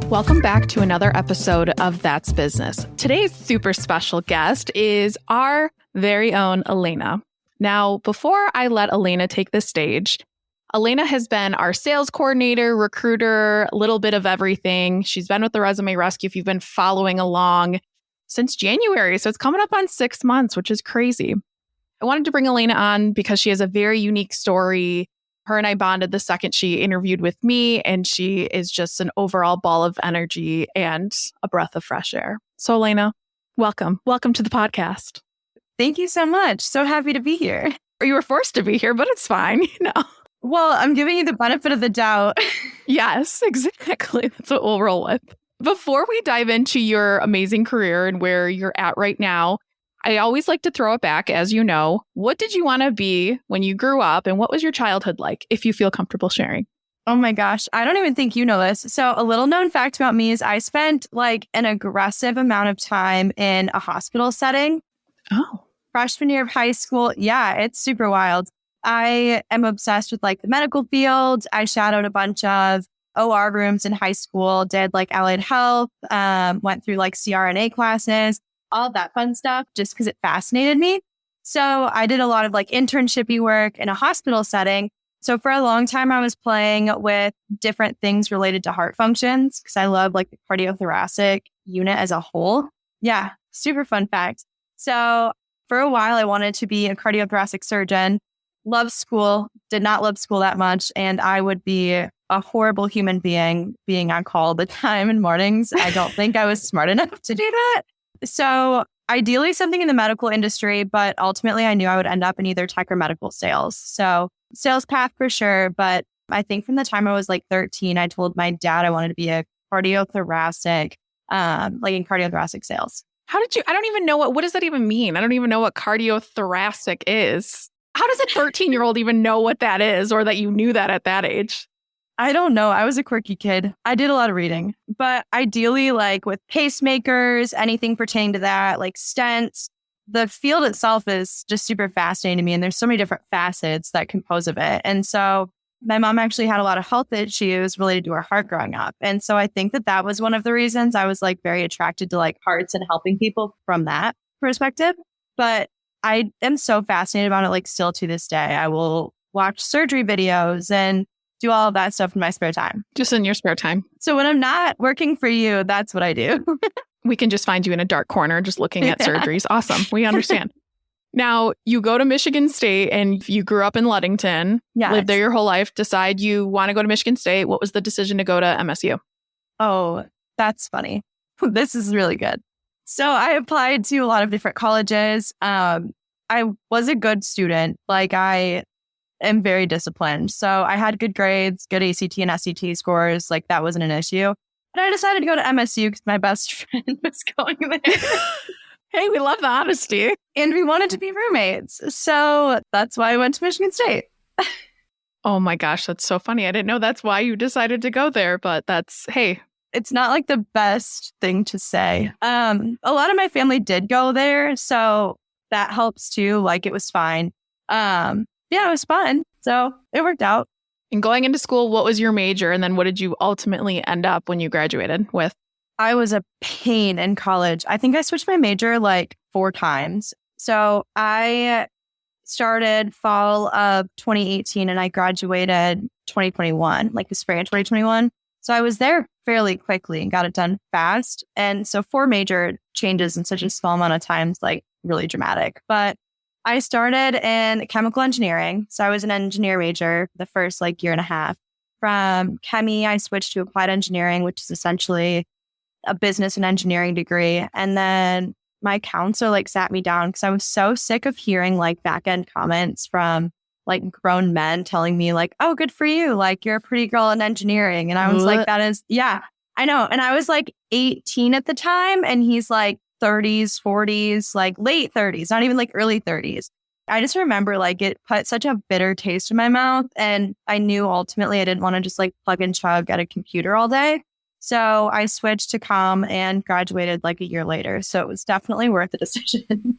Welcome back to another episode of That's Business. Today's super special guest is our very own Alaina. Now, before I let Alaina take the stage, Alaina has been our sales coordinator, recruiter, a little bit of everything. She's been with the Resume Rescue, if you've been following along, since January. So it's coming up on 6 months, which is crazy. I wanted to bring Alaina on because she has a very unique story. Her and I bonded the second she interviewed with me, and she is just an overall ball of energy and a breath of fresh air. So Alaina, welcome. Welcome to the podcast. Thank you so much. So happy to be here. You were forced to be here, but it's fine, Well, I'm giving you the benefit of the doubt. Yes, exactly. That's what we'll roll with. Before we dive into your amazing career and where you're at right now, I always like to throw it back, as you know. What did you want to be when you grew up, and what was your childhood like, if you feel comfortable sharing? Oh my gosh, I don't even think you know this. So a little known fact about me is I spent like an aggressive amount of time in a hospital setting. Oh. Freshman year of high school. Yeah, it's super wild. I am obsessed with like the medical field. I shadowed a bunch of OR rooms in high school, did like allied health, went through like CRNA classes, all of that fun stuff, just because it fascinated me. So I did a lot of like internship-y work in a hospital setting. So for a long time, I was playing with different things related to heart functions because I love like the cardiothoracic unit as a whole. Yeah, super fun fact. So for a while, I wanted to be a cardiothoracic surgeon. Loved school, did not love school that much. And I would be a horrible human being on call all the time in mornings. I don't think I was smart enough to do that. So ideally something in the medical industry, but ultimately I knew I would end up in either tech or medical sales. So sales path for sure. But I think from the time I was like 13, I told my dad I wanted to be a cardiothoracic, like in cardiothoracic sales. How did you, I don't even know what does that even mean? I don't even know what cardiothoracic is. How does a 13-year-old even know what that is, or that you knew that at that age? I don't know. I was a quirky kid. I did a lot of reading, but ideally like with pacemakers, anything pertaining to that, like stents, the field itself is just super fascinating to me. And there's so many different facets that compose of it. And so my mom actually had a lot of health issues related to her heart growing up. And so I think that was one of the reasons I was like very attracted to like hearts and helping people from that perspective. But I am so fascinated about it, like still to this day. I will watch surgery videos and do all of that stuff in my spare time. Just in your spare time. So when I'm not working for you, that's what I do. We can just find you in a dark corner just looking at surgeries. Awesome. We understand. Now, you go to Michigan State and you grew up in Ludington, lived there your whole life, decide you want to go to Michigan State. What was the decision to go to MSU? Oh, that's funny. This is really good. So I applied to a lot of different colleges. I was a good student. Like I am very disciplined. So I had good grades, good ACT and SAT scores. Like that wasn't an issue. But I decided to go to MSU because my best friend was going there. Hey, we love the honesty. And we wanted to be roommates. So that's why I went to Michigan State. Oh my gosh, that's so funny. I didn't know that's why you decided to go there, but hey. It's not like the best thing to say. A lot of my family did go there. So that helps too. Like it was fine. Yeah, it was fun. So it worked out. And going into school, what was your major? And then what did you ultimately end up when you graduated with? I was a pain in college. I think I switched my major like 4 times. So I started fall of 2018 and I graduated 2021, like the spring of 2021. So I was there fairly quickly and got it done fast. And so 4 major changes in such a small amount of time is like really dramatic. But I started in chemical engineering. So I was an engineer major the first like year and a half. From chemie, I switched to applied engineering, which is essentially a business and engineering degree. And then my counselor like sat me down because I was so sick of hearing like back end comments from like grown men telling me like, oh, good for you. Like you're a pretty girl in engineering. And I was like, that is, yeah, I know. And I was like 18 at the time. And he's like 30s, 40s, like late 30s, not even like early 30s. I just remember like it put such a bitter taste in my mouth. And I knew ultimately I didn't want to just like plug and chug at a computer all day. So I switched to comm and graduated like a year later. So it was definitely worth the decision.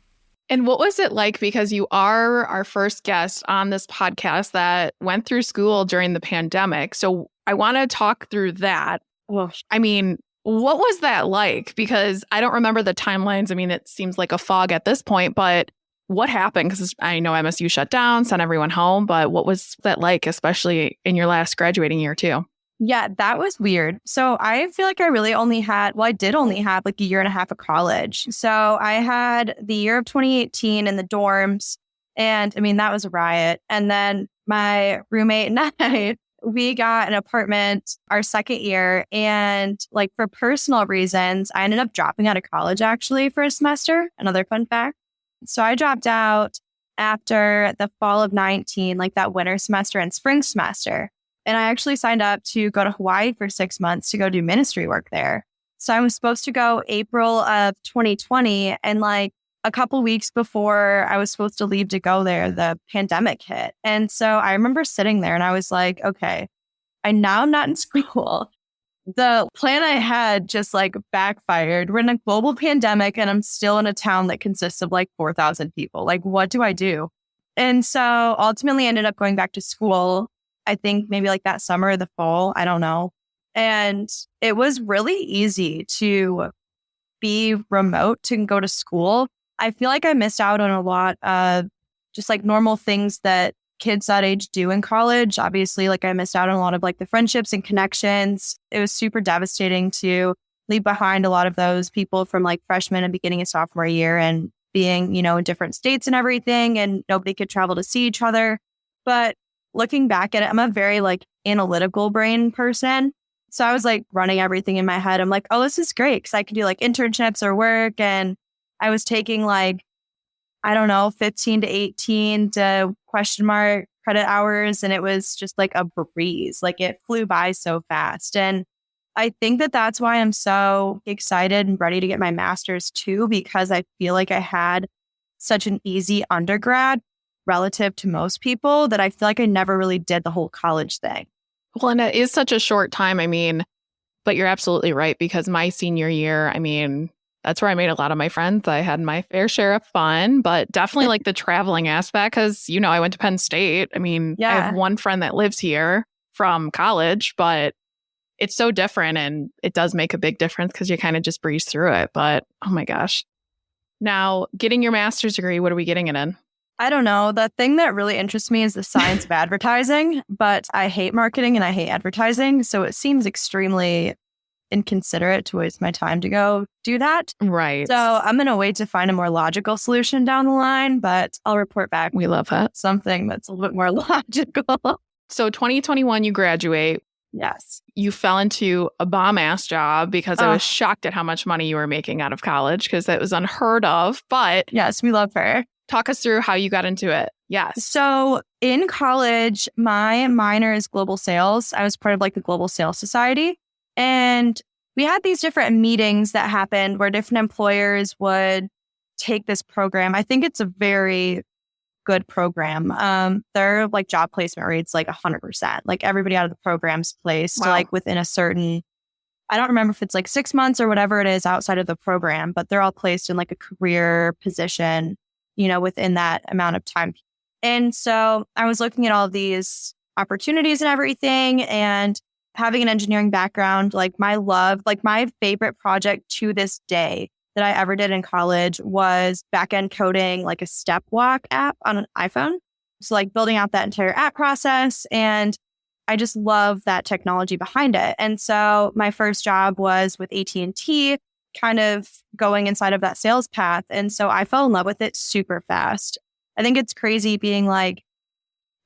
And what was it like? Because you are our first guest on this podcast that went through school during the pandemic. So I want to talk through that. Well, I mean, what was that like? Because I don't remember the timelines. I mean, it seems like a fog at this point, but what happened? Because I know MSU shut down, sent everyone home, but what was that like, especially in your last graduating year too? yeah, that was weird. So I feel like I really only had, well, I did only have like a year and a half of college. So I had the year of 2018 in the dorms. And I mean, that was a riot. And then my roommate and I, we got an apartment our second year. And like for personal reasons, I ended up dropping out of college actually for a semester. Another fun fact. So I dropped out after the fall of 19, like that winter semester and spring semester. And I actually signed up to go to Hawaii for 6 months to go do ministry work there. So I was supposed to go April of 2020. And like a couple weeks before I was supposed to leave to go there, the pandemic hit. And so I remember sitting there and I was like, okay, I'm not in school. The plan I had just like backfired. We're in a global pandemic and I'm still in a town that consists of like 4,000 people. Like, what do I do? And so ultimately ended up going back to school. I think maybe like that summer or the fall, I don't know. And it was really easy to be remote to go to school. I feel like I missed out on a lot of just like normal things that kids that age do in college. Obviously, like I missed out on a lot of like the friendships and connections. It was super devastating to leave behind a lot of those people from like freshman and beginning of sophomore year and being, you know, in different states and everything. And nobody could travel to see each other. But looking back at it, I'm a very like analytical brain person. So I was like running everything in my head. I'm like, oh, this is great because I can do like internships or work. And I was taking like, I don't know, 15 to 18 to question mark credit hours. And it was just like a breeze. Like it flew by so fast. And I think that that's why I'm so excited and ready to get my master's too, because I feel like I had such an easy undergrad relative to most people that I feel like I never really did the whole college thing. Well, and it is such a short time. I mean, but you're absolutely right, because my senior year, I mean, that's where I made a lot of my friends. I had my fair share of fun, but definitely like the traveling aspect, because, you know, I went to Penn State. I mean, I have one friend that lives here from college, but it's so different and it does make a big difference because you kind of just breeze through it. But oh my gosh. Now, getting your master's degree, what are we getting it in? I don't know. The thing that really interests me is the science of advertising, but I hate marketing and I hate advertising. So it seems extremely inconsiderate to waste my time to go do that. Right. So I'm going to wait to find a more logical solution down the line, but I'll report back. We love that. Something that's a little bit more logical. So 2021, you graduate. Yes. You fell into a bomb-ass job because I was shocked at how much money you were making out of college because that was unheard of. But yes, we love her. Talk us through how you got into it. Yes. So in college, my minor is global sales. I was part of like the Global Sales Society. And we had these different meetings that happened where different employers would take this program. I think it's a very good program. Their like job placement rates like 100%. Like everybody out of the program's placed like within a certain, I don't remember if it's like 6 months or whatever it is outside of the program, but they're all placed in like a career position, you know, within that amount of time. And so I was looking at all of these opportunities and everything, and having an engineering background, like my favorite project to this day that I ever did in college was back-end coding, like a step walk app on an iPhone. So like building out that entire app process. And I just love that technology behind it. And so my first job was with AT&T, kind of going inside of that sales path. And so I fell in love with it super fast. I think it's crazy being like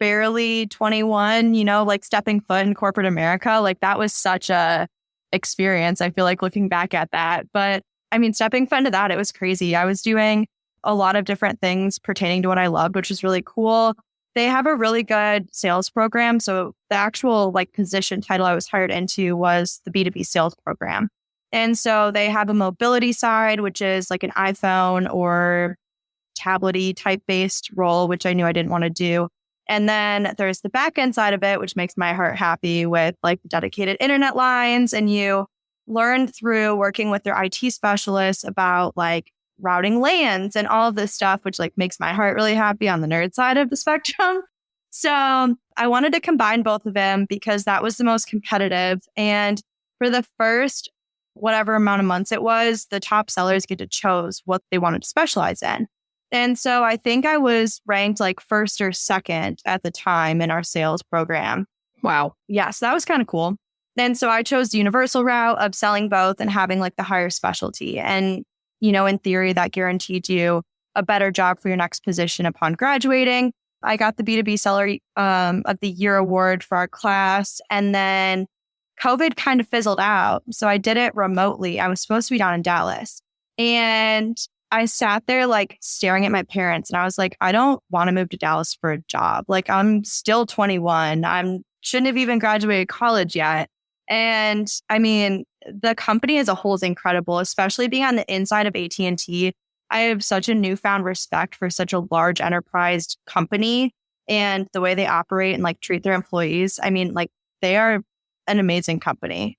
barely 21, you know, like stepping foot in corporate America. Like that was such a experience. I feel like looking back at that. But I mean, stepping foot into that, it was crazy. I was doing a lot of different things pertaining to what I loved, which was really cool. They have a really good sales program. So the actual like position title I was hired into was the B2B sales program. And so they have a mobility side, which is like an iPhone or tablet-y type based role, which I knew I didn't want to do. And then there's the back end side of it, which makes my heart happy with like dedicated internet lines. And you learn through working with their IT specialists about like routing LANs and all of this stuff, which like makes my heart really happy on the nerd side of the spectrum. So I wanted to combine both of them because that was the most competitive. And for the first whatever amount of months it was, the top sellers get to choose what they wanted to specialize in. And so I think I was ranked like first or second at the time in our sales program. Wow. Yeah, so that was kind of cool. And so I chose the universal route of selling both and having like the higher specialty. And, in theory, that guaranteed you a better job for your next position upon graduating. I got the B2B Seller of the Year award for our class. And then COVID kind of fizzled out. So I did it remotely. I was supposed to be down in Dallas. And I sat there like staring at my parents and I was like, I don't want to move to Dallas for a job. Like I'm still 21. Shouldn't have even graduated college yet. And I mean, the company as a whole is incredible, especially being on the inside of AT&T. I have such a newfound respect for such a large enterprise company and the way they operate and like treat their employees. I mean, like they are an amazing company.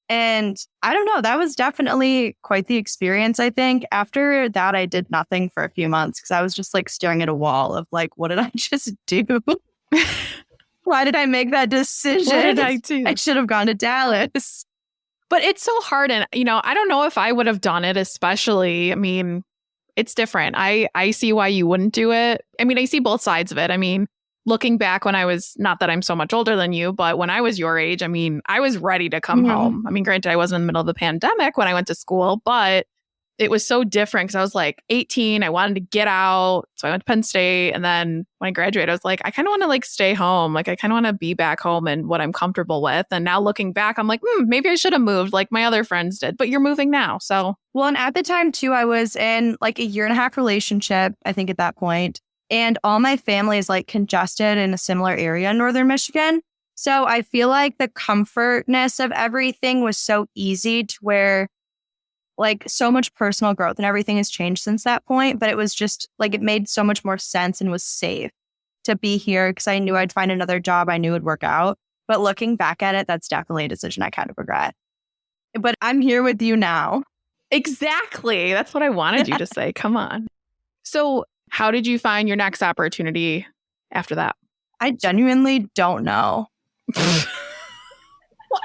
And I don't know, that was definitely quite the experience, I think. After that, I did nothing for a few months because I was just like staring at a wall of like, what did I just do? Why did I make that decision? What did I do? I should have gone to Dallas. But it's so hard. And, I don't know if I would have done it, especially. I mean, it's different. I see why you wouldn't do it. I mean, I see both sides of it. I mean, looking back when I was, not that I'm so much older than you, but when I was your age, I mean, I was ready to come home. I mean, granted, I wasn't in the middle of the pandemic when I went to school, but it was so different because I was like 18. I wanted to get out. So I went to Penn State. And then when I graduated, I was like, I kind of want to like stay home. Like I kind of want to be back home and what I'm comfortable with. And now looking back, I'm like, maybe I should have moved like my other friends did, but you're moving now. So, well, and at the time too, I was in like a 1.5 year relationship, I think at that point. And all my family is like congested in a similar area in Northern Michigan. So I feel like the comfortness of everything was so easy to where like so much personal growth and everything has changed since that point. But it was just like it made so much more sense and was safe to be here because I knew I'd find another job I knew would work out. But looking back at it, that's definitely a decision I kind of regret. But I'm here with you now. Exactly. That's what I wanted you to say. Come on. So how did you find your next opportunity after that? I genuinely don't know. What?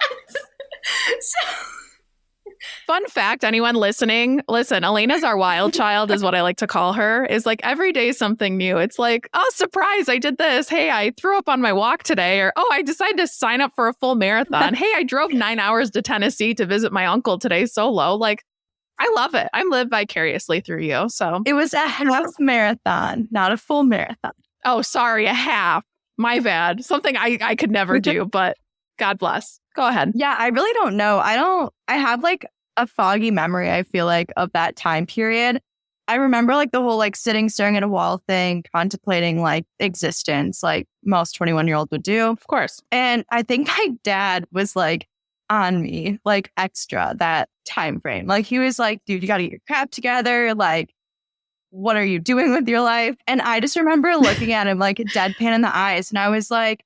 Fun fact, anyone listening, listen, Alaina's our wild child is what I like to call her, is like every day something new. It's like, oh, surprise, I did this. Hey, I threw up on my walk today. Or, oh, I decided to sign up for a full marathon. Hey, I drove 9 hours to Tennessee to visit my uncle today solo. Like, I love it. I live vicariously through you. So it was a half marathon, not a full marathon. Oh, sorry, a half. My bad. Something I could never do, but God bless. Go ahead. Yeah, I really don't know. I have like a foggy memory, I feel like, of that time period. I remember like the whole like sitting, staring at a wall thing, contemplating like existence, like most 21-year-olds would do. Of course. And I think my dad was like on me, like extra that time frame. Like he was like, dude, you got to get your crap together. Like, what are you doing with your life? And I just remember looking at him like deadpan in the eyes. And I was like,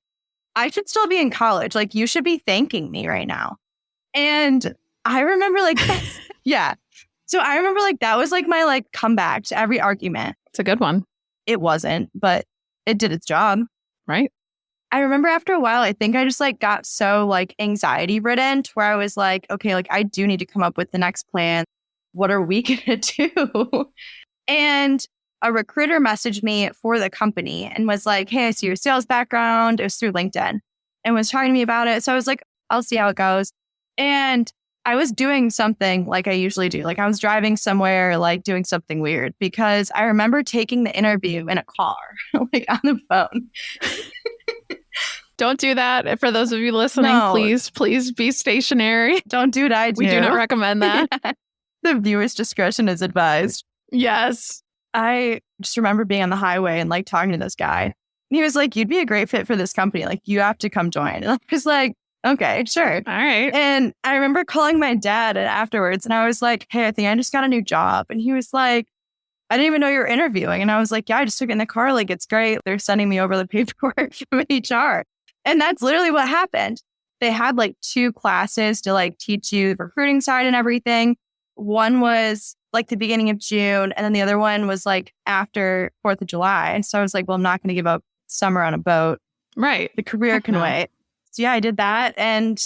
I should still be in college. Like, you should be thanking me right now. And I remember like, yeah. So I remember like that was like my like comeback to every argument. It's a good one. It wasn't, but it did its job. Right. I remember after a while, I think I just like got so like anxiety ridden to where I was like, okay, like I do need to come up with the next plan. What are we going to do? And a recruiter messaged me for the company and was like, hey, I see your sales background. It was through LinkedIn and was talking to me about it. So I was like, I'll see how it goes. And I was doing something like I usually do. Like I was driving somewhere, like doing something weird because I remember taking the interview in a car, like on the phone. Don't do that. For those of you listening, No. please be stationary. Don't do what I do. We do not recommend that. Yeah. The viewer's discretion is advised. Yes. I just remember being on the highway and like talking to this guy. And he was like, you'd be a great fit for this company. Like, you have to come join. And I was like, okay, sure. All right. And I remember calling my dad afterwards and I was like, hey, I think I just got a new job. And he was like, I didn't even know you were interviewing. And I was like, yeah, I just took it in the car. Like, it's great. They're sending me over the paperwork from HR. And that's literally what happened. They had like 2 classes to like teach you the recruiting side and everything. One was like the beginning of June. And then the other one was like after 4th of July. So I was like, well, I'm not going to give up summer on a boat. Right. The career can wait. So yeah, I did that. And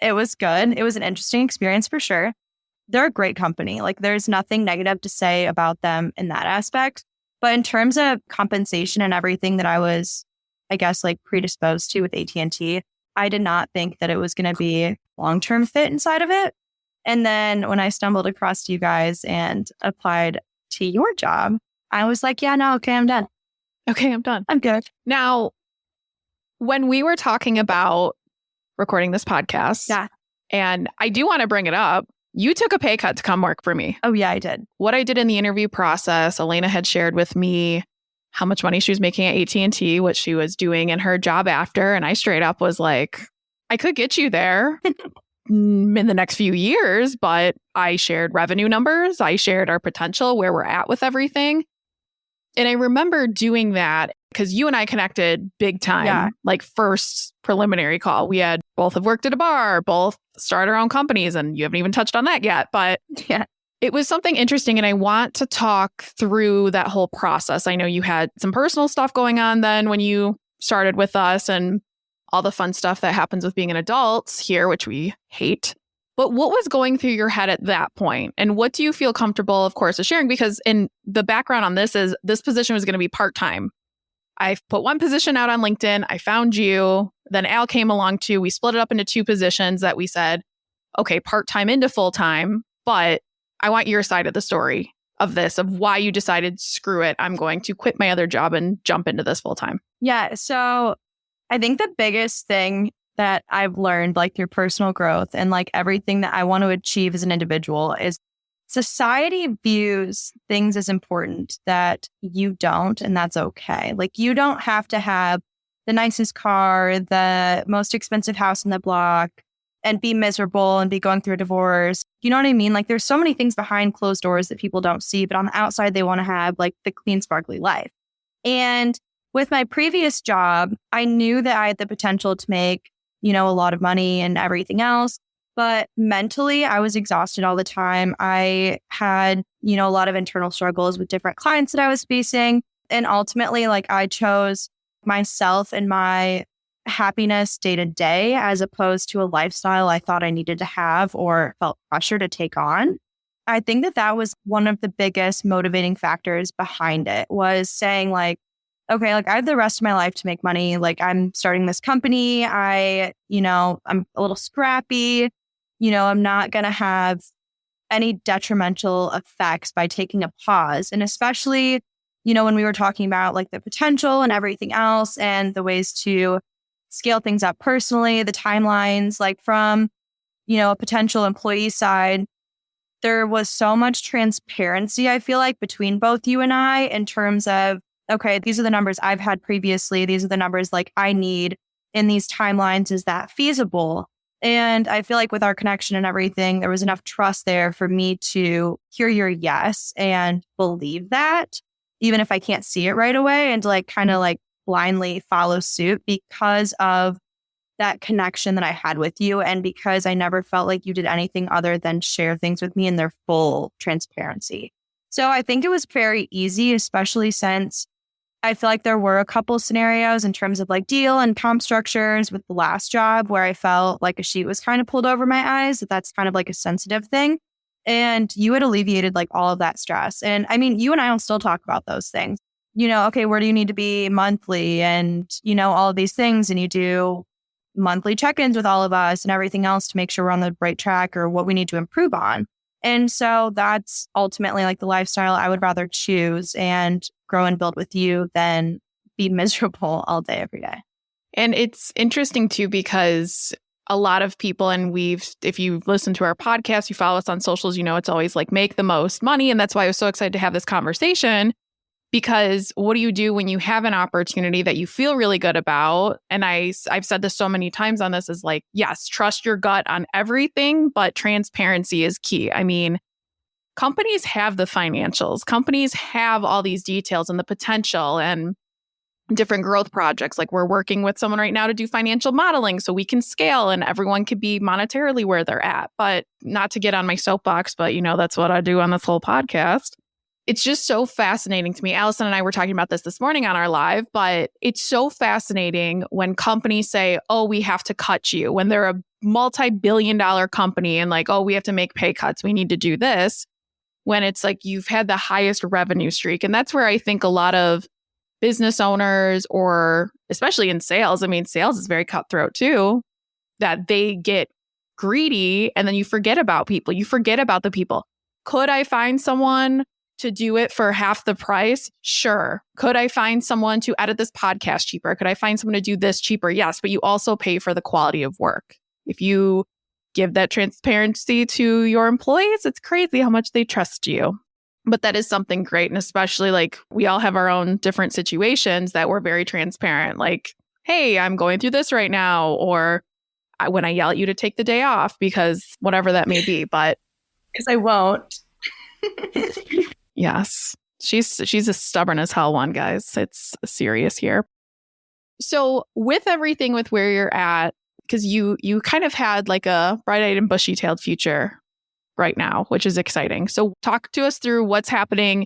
It was good. It was an interesting experience for sure. They're a great company. Like there's nothing negative to say about them in that aspect. But in terms of compensation and everything that I was, I guess, like predisposed to with AT&T, I did not think that it was going to be a long-term fit inside of it. And then when I stumbled across you guys and applied to your job, I was like, yeah, no, okay, I'm done. Okay, I'm done. I'm good. Now, when we were talking about recording this podcast, Yeah. and I do want to bring it up, you took a pay cut to come work for me. Oh, yeah, I did. What I did in the interview process, Alaina had shared with me how much money she was making at AT&T, what she was doing in her job after. And I straight up was like, I could get you there in the next few years, but I shared revenue numbers. I shared our potential, where we're at with everything. And I remember doing that because you and I connected big time, like first preliminary call. We had both have worked at a bar, both started our own companies, and you haven't even touched on that yet. But it was something interesting. And I want to talk through that whole process. I know you had some personal stuff going on then when you started with us and all the fun stuff that happens with being an adult here, which we hate. But what was going through your head at that point? And what do you feel comfortable, of course, with sharing? Because in the background on this is this position was going to be part-time. I put one position out on LinkedIn. I found you. Then Al came along too. We split it up into two positions that we said, okay, part-time into full-time. But I want your side of the story of this, of why you decided, screw it, I'm going to quit my other job and jump into this full-time. Yeah. So I think the biggest thing that I've learned, like through personal growth and like everything that I want to achieve as an individual, is society views things as important that you don't, and that's okay. Like you don't have to have the nicest car, the most expensive house in the block, and be miserable and be going through a divorce. You know what I mean? Like there's so many things behind closed doors that people don't see, but on the outside, they want to have like the clean, sparkly life. And with my previous job, I knew that I had the potential to make, a lot of money and everything else. But mentally, I was exhausted all the time. I had, a lot of internal struggles with different clients that I was facing. And ultimately, like I chose myself and my happiness day to day, as opposed to a lifestyle I thought I needed to have or felt pressure to take on. I think that was one of the biggest motivating factors behind it, was saying like, okay, like I have the rest of my life to make money. Like I'm starting this company. I'm a little scrappy. I'm not going to have any detrimental effects by taking a pause. And especially, when we were talking about like the potential and everything else and the ways to scale things up personally, the timelines, like from, a potential employee side, there was so much transparency, I feel like, between both you and I in terms of, okay, these are the numbers I've had previously. These are the numbers like I need in these timelines. Is that feasible? And I feel like with our connection and everything, there was enough trust there for me to hear your yes and believe that, even if I can't see it right away, and to like kind of like blindly follow suit because of that connection that I had with you. And because I never felt like you did anything other than share things with me in their full transparency. So I think it was very easy, especially since I feel like there were a couple scenarios in terms of like deal and comp structures with the last job where I felt like a sheet was kind of pulled over my eyes. That's kind of like a sensitive thing. And you had alleviated like all of that stress. And I mean, you and I will still talk about those things. Okay, where do you need to be monthly and, all of these things. And you do monthly check-ins with all of us and everything else to make sure we're on the right track or what we need to improve on. And so that's ultimately like the lifestyle I would rather choose and grow and build with you than be miserable all day, every day. And it's interesting too, because a lot of people, and if you listen to our podcast, you follow us on socials, it's always like make the most money. And that's why I was so excited to have this conversation, because what do you do when you have an opportunity that you feel really good about? And I've said this so many times on this, is like, yes, trust your gut on everything, but transparency is key. I mean, companies have the financials, companies have all these details and the potential and different growth projects. Like we're working with someone right now to do financial modeling so we can scale and everyone could be monetarily where they're at. But not to get on my soapbox, but that's what I do on this whole podcast. it's just so fascinating to me. Allison and I were talking about this morning on our live, but it's so fascinating when companies say, oh, we have to cut you, when they're a multi-billion-dollar company and like, oh, we have to make pay cuts. We need to do this. When it's like you've had the highest revenue streak. And that's where I think a lot of business owners, or especially in sales, I mean, sales is very cutthroat too, that they get greedy and then you forget about people. You forget about the people. Could I find someone to do it for half the price? Sure. Could I find someone to edit this podcast cheaper? Could I find someone to do this cheaper? Yes, but you also pay for the quality of work. If you give that transparency to your employees, it's crazy how much they trust you. But that is something great. And especially like we all have our own different situations that we're very transparent. Like, hey, I'm going through this right now. Or when I yell at you to take the day off because whatever that may be. But because I won't. Yes. She's as stubborn as hell one, guys. It's serious here. So with everything with where you're at, because you kind of had like a bright-eyed and bushy-tailed future right now, which is exciting. So talk to us through what's happening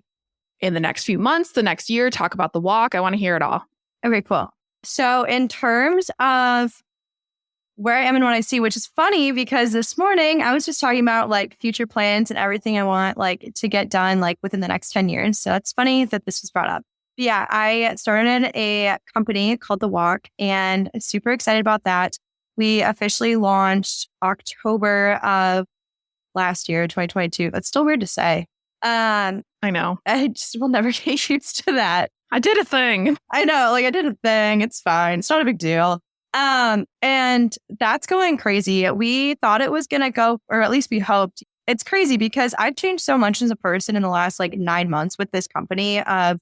in the next few months, the next year. Talk about the walk. I want to hear it all. Okay, cool. So in terms of where I am and what I see, which is funny because this morning I was just talking about like future plans and everything I want like to get done like within the next 10 years. So it's funny that this was brought up. But yeah, I started a company called The Walk and I'm super excited about that. We officially launched October of last year, 2022. That's still weird to say. I know. I just will never get used to that. I did a thing. I know, like I did a thing. It's fine. It's not a big deal. And that's going crazy. We thought it was going to go, or at least we hoped. It's crazy because I've changed so much as a person in the last like 9 months with this company. I've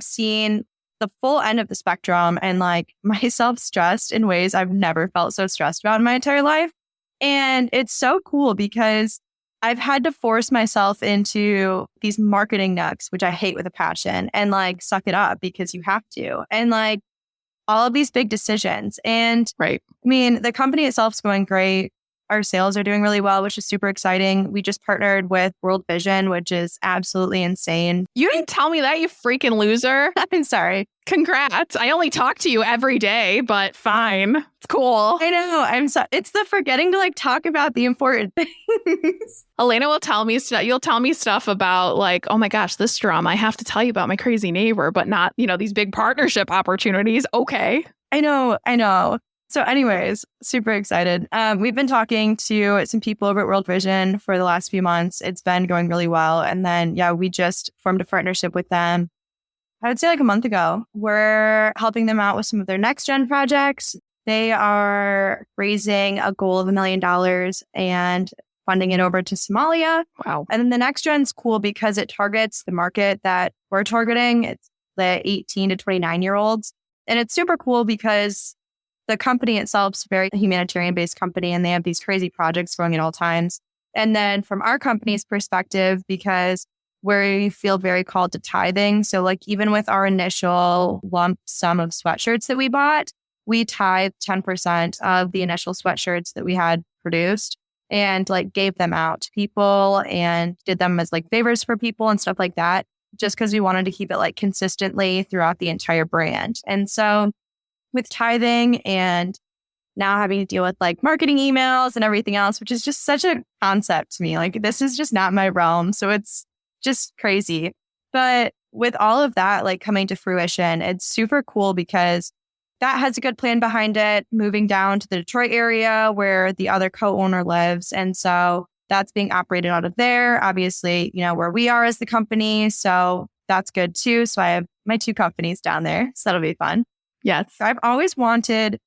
seen the full end of the spectrum and like myself stressed in ways I've never felt so stressed about in my entire life. And it's so cool because I've had to force myself into these marketing nuts, which I hate with a passion, and like suck it up because you have to. And like all of these big decisions. And right. I mean, the company itself is going great. Our sales are doing really well, which is super exciting. We just partnered with World Vision, which is absolutely insane. You didn't tell me that, you freaking loser. I'm sorry. Congrats. I only talk to you every day, but fine. It's cool. I know. It's the forgetting to like talk about the important things. Alaina will tell me stuff. You'll tell me stuff about like, oh my gosh, this drama. I have to tell you about my crazy neighbor, but not, these big partnership opportunities. Okay. I know. So anyways, super excited. We've been talking to some people over at World Vision for the last few months. It's been going really well. And then, we just formed a partnership with them. I would say like a month ago. We're helping them out with some of their next gen projects. They are raising a goal of $1 million and funding it over to Somalia. Wow. And then the next gen's cool because it targets the market that we're targeting. It's the 18 to 29-year-olds. And it's super cool because the company itself is a very humanitarian-based company, and they have these crazy projects going at all times. And then from our company's perspective, because we feel very called to tithing. So like even with our initial lump sum of sweatshirts that we bought, we tithe 10% of the initial sweatshirts that we had produced and like gave them out to people and did them as like favors for people and stuff like that, just because we wanted to keep it like consistently throughout the entire brand. And so with tithing and now having to deal with like marketing emails and everything else, which is just such a concept to me. Like this is just not my realm. So it's just crazy. But with all of that like coming to fruition, it's super cool because that has a good plan behind it, moving down to the Detroit area where the other co-owner lives. And so that's being operated out of there, obviously, where we are as the company. So that's good too. So I have my 2 companies down there. So that'll be fun. Yes. I've always wanted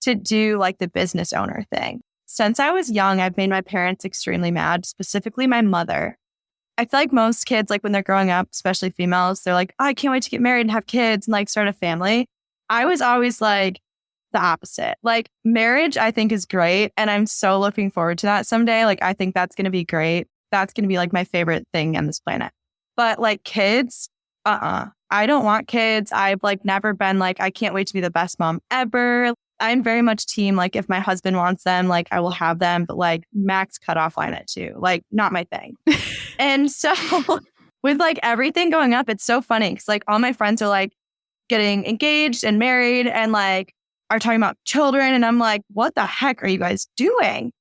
to do like the business owner thing. Since I was young, I've made my parents extremely mad, specifically my mother. I feel like most kids, like when they're growing up, especially females, they're like, oh, I can't wait to get married and have kids and like start a family. I was always like the opposite. Like marriage, I think is great. And I'm so looking forward to that someday. Like, I think that's going to be great. That's going to be like my favorite thing on this planet. But like kids, I don't want kids. I've like never been like, I can't wait to be the best mom ever. I'm very much team, like if my husband wants them, like I will have them, but like max cutoff line at 2, like not my thing. And so with like everything going up, it's so funny because like all my friends are like getting engaged and married and like are talking about children. And I'm like, what the heck are you guys doing?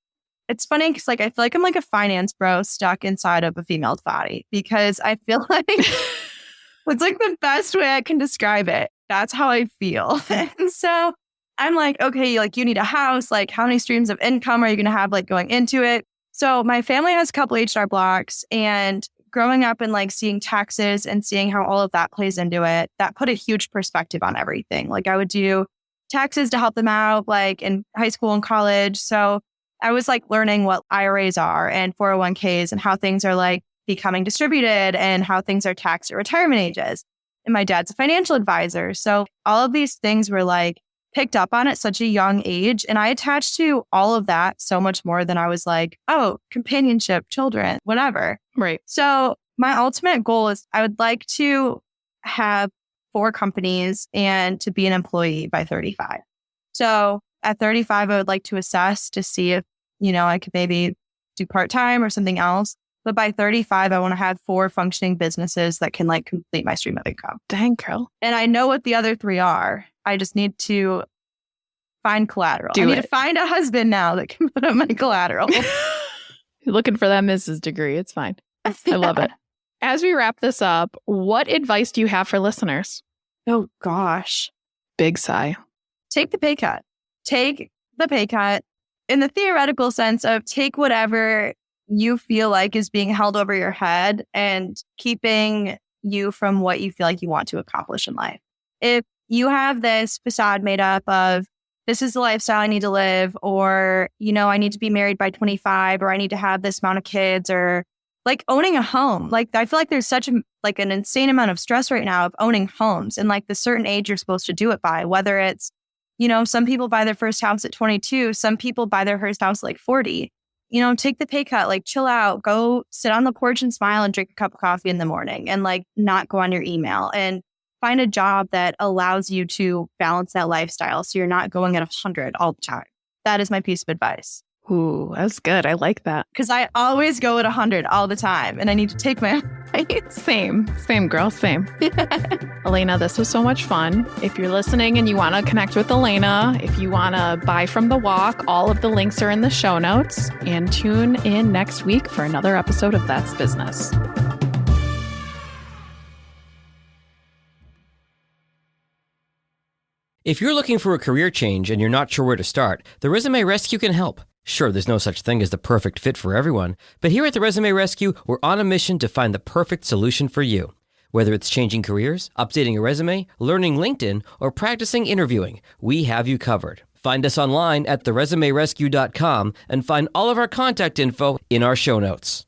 It's funny because like I feel like I'm like a finance bro stuck inside of a female's body because I feel like it's like the best way I can describe it. That's how I feel. And so I'm like, okay, like you need a house. Like how many streams of income are you going to have like going into it? So my family has a couple HR blocks, and growing up and like seeing taxes and seeing how all of that plays into it, that put a huge perspective on everything. Like I would do taxes to help them out like in high school and college. So I was like learning what IRAs are and 401ks and how things are like becoming distributed and how things are taxed at retirement ages. And my dad's a financial advisor. So all of these things were like picked up on at such a young age. And I attached to all of that so much more than I was like, oh, companionship, children, whatever. Right. So my ultimate goal is I would like to have 4 companies and to be an employee by 35. So at 35, I would like to assess to see if, I could maybe do part-time or something else. But by 35, I want to have 4 functioning businesses that can like complete my stream of income. Dang, girl. And I know what the other 3 are. I just need to find collateral. I need to find a husband now that can put up my collateral. You're looking for that Mrs. degree. It's fine. I love it. As we wrap this up, what advice do you have for listeners? Oh, gosh. Big sigh. Take the pay cut. Take the pay cut in the theoretical sense of take whatever you feel like is being held over your head and keeping you from what you feel like you want to accomplish in life. If you have this facade made up of this is the lifestyle I need to live, or, I need to be married by 25, or I need to have this amount of kids, or like owning a home. Like I feel like there's such an insane amount of stress right now of owning homes and like the certain age you're supposed to do it by, whether it's, some people buy their first house at 22, some people buy their first house at like 40. Take the pay cut, like chill out, go sit on the porch and smile and drink a cup of coffee in the morning and like not go on your email and find a job that allows you to balance that lifestyle so you're not going at 100 all the time. That is my piece of advice. Ooh, that's good. I like that. Because I always go at 100 all the time and I need to take my Same, girl, same. Alaina, this was so much fun. If you're listening and you want to connect with Alaina, if you want to buy from The Walk, all of the links are in the show notes. And tune in next week for another episode of That's Business. If you're looking for a career change and you're not sure where to start, the Resume Rescue can help. Sure, there's no such thing as the perfect fit for everyone, but here at the Resume Rescue, we're on a mission to find the perfect solution for you. Whether it's changing careers, updating a resume, learning LinkedIn, or practicing interviewing, we have you covered. Find us online at theresumerescue.com and find all of our contact info in our show notes.